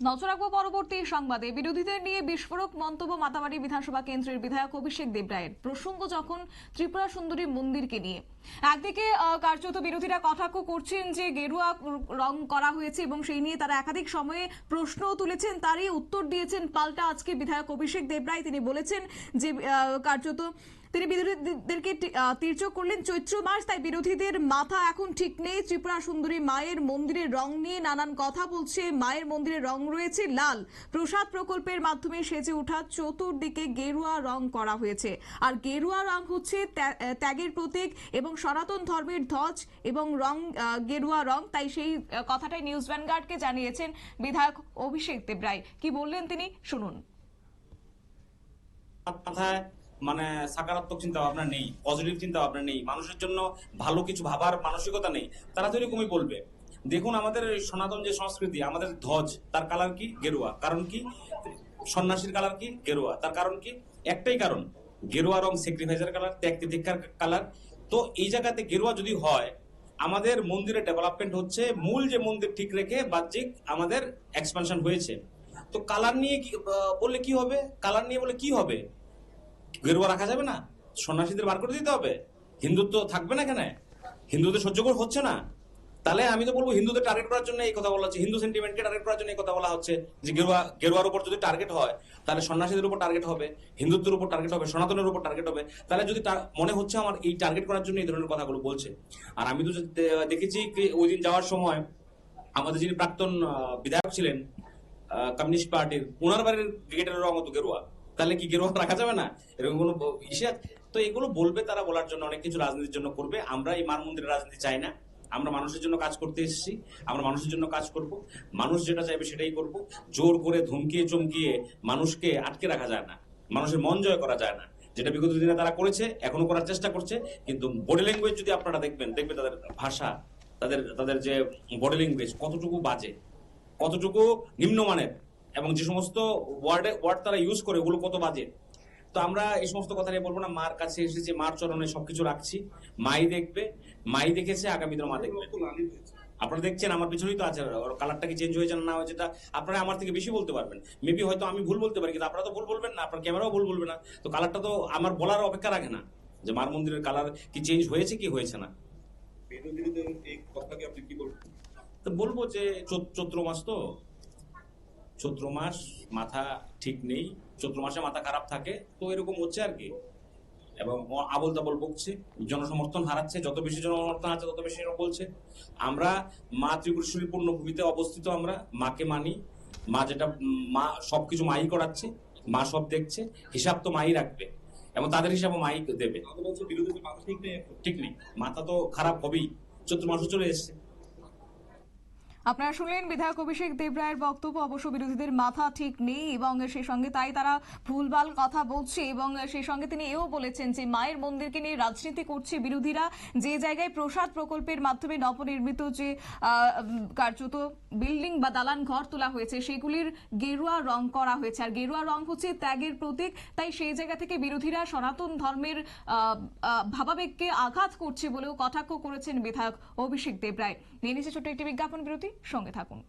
নজর রাখবো পরবর্তী সংবাদে। বিরোধীদের নিয়ে বিস্ফোরক মন্তব্য মাতামারি বিধানসভা কেন্দ্রের বিধায়ক অভিষেক দেবরায়ের। প্রসঙ্গ যখন ত্রিপুরা সুন্দরী মন্দিরকে নিয়ে, একদিকে কার্যত বিরোধীরা কটাক্ষ করছেন যে গেরুয়া রং করা হয়েছে এবং সেই নিয়ে তারা একাধিক সময়ে প্রশ্নও তুলেছেন, তারই উত্তর দিয়েছেন পাল্টা আজকে বিধায়ক অভিষেক দেবরায়। তিনি বলেছেন যে কার্যত তিনি বিরোধীদেরকে তীর্যক করলেন চৈত্র মাস, তাই বিরোধীদের মাথা এখন ঠিক নেই। ত্রিপুরা সুন্দরী মায়ের মন্দিরের রং নিয়ে নানান কথা বলছে। মায়ের মন্দিরের রং রয়েছে লাল, প্রসাদ প্রকল্পের মাধ্যমে সেজে ওঠা চতুর্দিকে গেরুয়া রং করা হয়েছে। আর গেরুয়া রং হচ্ছে ত্যাগের প্রতীক এবং সনাতন ধর্মের ধ্বজ এবং রং গেরুয়া রং। তাই সেই কথাটাই নিউজ ভ্যানগার্ডকে জানিয়েছেন বিধায়ক অভিষেক দেবরায়। কি বললেন তিনি, শুনুন। মানে সকারাত্মক চিন্তা ভাবনা নেই, পজিটিভ চিন্তা ভাবনা নেই, মানুষের জন্য ভালো কিছু ভাবার মানসিকতা নেই, তারা তো এরকমই বলবে। দেখুন, আমাদের সনাতন যে সংস্কৃতি, আমাদের ধ্বজ, তার কালার কি গেরুয়া। কারণ কি? সন্ন্যাসীর কালার কি গেরুয়া। তার কারণ কি? একটাই কারণ, গেরুয়া রং স্যাক্রিফাইসের কালার, ত্যাগ তিতিক্ষার কালার। তো এই জায়গাতে গেরুয়া যদি হয়, আমাদের মন্দিরের ডেভেলপমেন্ট হচ্ছে, মূল যে মন্দির ঠিক রেখে বাহ্যিক আমাদের এক্সপানশন হয়েছে। তো কালার নিয়ে বললে কি হবে? কালার নিয়ে বলে কি হবে? গেরুয়া রাখা যাবে না? সন্ন্যাসীদের বার করে দিতে হবে? হিন্দুত্ব থাকবে না? কেন হিন্দুদের সহ্য হচ্ছে না? তাহলে আমি তো বলবো হিন্দুদের টার্গেট করার জন্য এই কথা বলা হচ্ছে, হিন্দু সেন্টিমেন্টকে টার্গেট করার জন্য এই কথা বলা হচ্ছে যে গেরুয়ার উপর যদি টার্গেট হয়, তাহলে সন্ন্যাসীদের উপর টার্গেট হবে, হিন্দুত্বের উপর টার্গেট হবে, সনাতনের উপর টার্গেট হবে। তাহলে যদি মনে হচ্ছে আমার এই টার্গেট করার জন্য এই ধরনের কথাগুলো বলছে। আর আমি তো দেখেছি ওই দিন যাওয়ার সময় আমাদের যিনি প্রাক্তন বিধায়ক ছিলেন কমিউনিস্ট পার্টির, ওনার বাড়ির গেটের রং হতো গেরুয়া। তাহলে কি গেরুয়া রাখা যাবে না? এরকম কোনো ইস্যু? তো এগুলো বলবে, তারা বলার জন্য অনেক কিছু রাজনীতির জন্য করবে। আমরা এই মার মন্দিরের রাজনীতি চাই না। আমরা মানুষের জন্য কাজ করতে এসেছি, আমরা মানুষের জন্য কাজ করব। মানুষ যেটা চাইবে সেটাই করব। জোর করে ধমকিয়ে চমকিয়ে মানুষকে আটকে রাখা যায় না, মানুষের মন জয় করা যায় না। যেটা বিগত দিনে তারা করেছে, এখনো করার চেষ্টা করছে। কিন্তু বডি ল্যাঙ্গুয়েজ যদি আপনারা দেখবেন তাদের ভাষা, তাদের যে বডি ল্যাঙ্গুয়েজ কতটুকু বাজে, কতটুকু নিম্নমানের, এবং যে সমস্ত ওয়ার্ড তারা ইউজ করে ওগুলো কত বাজে। তো আমরা এই সমস্ত কথা নিয়ে বলবো না। মার কাছে এসেছি, মার চরণে সবকিছু রাখছি। মাই দেখবে, মাই দেখেছে, আগামী দিনে মা দেখবে। আপনারা দেখছেন আমার পিছনেই তো আছে, কালারটা কি চেঞ্জ হয়েছে না হয়েছে আপনারা আমার থেকে বেশি বলতে পারবেন। মেবি হয়তো আমি ভুল বলতে পারি, কিন্তু আপনারা তো ভুল বলবেন না, আপনার ক্যামেরাও ভুল বলবে না। তো কালারটা তো আমার বলার অপেক্ষা রাখে না যে মার মন্দিরের কালার কি চেঞ্জ হয়েছে কি হয়েছে না। তো বলবো যে চৈত্র মাস, তো চৈত্র মাস, মাথা ঠিক নেই, চৈত্র মাসে মাথা খারাপ থাকে, তো এরকম হচ্ছে আর কি। এবং আবল তাবল বকছে, জনসমর্থন হারাচ্ছে, যত বেশি জনসমর্থন আছে তত বেশি বলছে। আমরা মা ত্রিপুরেশ্বরী পূর্ণভূমিতে অবস্থিত, আমরা মাকে মানি। মা যেটা, মা সবকিছু মাই করাচ্ছে, মা সব দেখছে, হিসাব তো মাই রাখবে এবং তাদের হিসাবও মাই দেবে। ঠিক নেই, মাথা তো খারাপ হবেই, চৈত্র মাসও চলে এসছে। আপনারা শুনলেন বিধায়ক অভিষেক দেবরায়ের বক্তব্য। অবশ্য বিরোধীদের মাথা ঠিক নেই এবং সেই সঙ্গে তাই তারা ভুলভাল কথা বলছে, এবং সেই সঙ্গে তিনি এও বলেছেন যে মায়ের মন্দিরকে নিয়ে রাজনীতি করছে বিরোধীরা। যে জায়গায় প্রসাদ প্রকল্পের মাধ্যমে নবনির্মিত যে কার্যত বিল্ডিং বা দালান ঘর তোলা হয়েছে, সেগুলির গেরুয়া রং করা হয়েছে। আর গেরুয়া রং হচ্ছে ত্যাগের প্রতীক। তাই সেই জায়গা থেকে বিরোধীরা সনাতন ধর্মের ভাবাবেগকে আঘাত করছে বলেও কটাক্ষ করেছেন বিধায়ক অভিষেক দেবরায়। নিয়ে নিচ্ছে ছোট্ট একটি বিজ্ঞাপন বিরতি, সঙ্গে থাকুন।